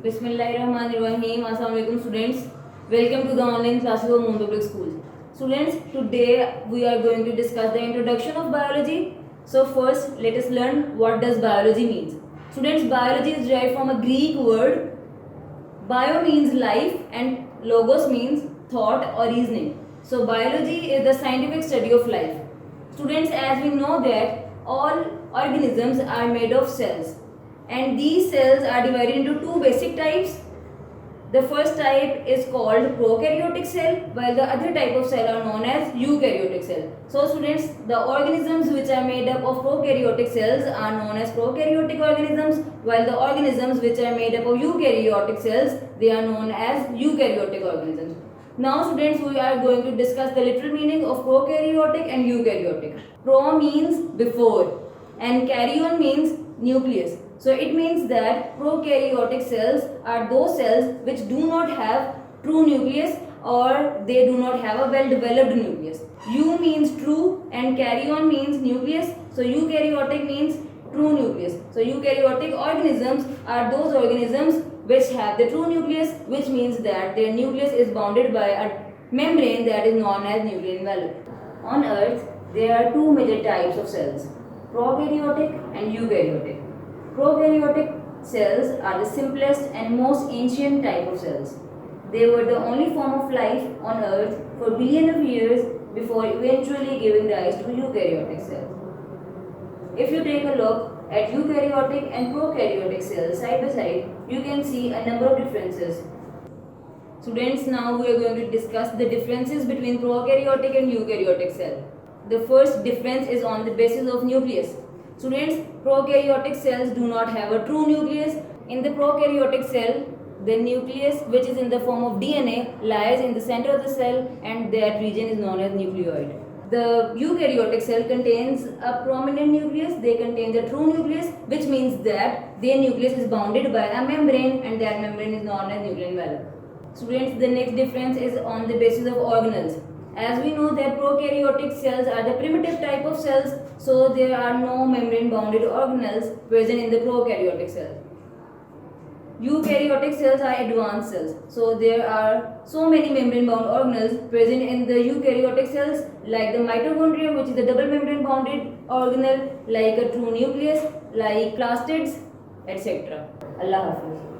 Bismillahirrahmanirrahim. Assalamu alaikum students. Welcome to the online classes of Moon Public Schools. Students, today we are going to discuss the introduction of biology. So first, let us learn what does biology means. Students, biology is derived from a Greek word. Bio means life and logos means thought or reasoning. So biology is the scientific study of life. Students, as we know that all organisms are made of cells, and these cells are divided into two basic types. The first type is called prokaryotic cell, while the other type of cell are known as eukaryotic cell. So students, the organisms which are made up of prokaryotic cells are known as prokaryotic organisms, while the organisms which are made up of eukaryotic cells, they are known as eukaryotic organisms. Now students, we are going to discuss the literal meaning of prokaryotic and eukaryotic. Pro means before and karyon means nucleus. So it means that prokaryotic cells are those cells which do not have true nucleus, or they do not have a well developed nucleus. Eu means true and karyon means nucleus. So eukaryotic means true nucleus. So eukaryotic organisms are those organisms which have the true nucleus, which means that their nucleus is bounded by a membrane that is known as nuclear envelope. On earth, there are two major types of cells, prokaryotic and eukaryotic. Prokaryotic cells are the simplest and most ancient type of cells. They were the only form of life on earth for billions of years before eventually giving rise to eukaryotic cells. If you take a look at eukaryotic and prokaryotic cells side by side, you can see a number of differences. Students, now we are going to discuss the differences between prokaryotic and eukaryotic cell. The first difference is on the basis of nucleus. Students, prokaryotic cells do not have a true nucleus. In the prokaryotic cell, the nucleus, which is in the form of DNA, lies in the center of the cell, and that region is known as nucleoid. The eukaryotic cell contains a prominent nucleus. They contain the true nucleus, which means that their nucleus is bounded by a membrane, and that membrane is known as nuclear envelope. Students, the next difference is on the basis of organelles. As we know that prokaryotic cells are the primitive type of cells, so there are no membrane bounded organelles present in the prokaryotic cell. Eukaryotic cells are advanced cells, so there are so many membrane bound organelles present in the eukaryotic cells, like the mitochondria, which is the double membrane bounded organelle, like a true nucleus, like plastids, etc. Allah Hafiz.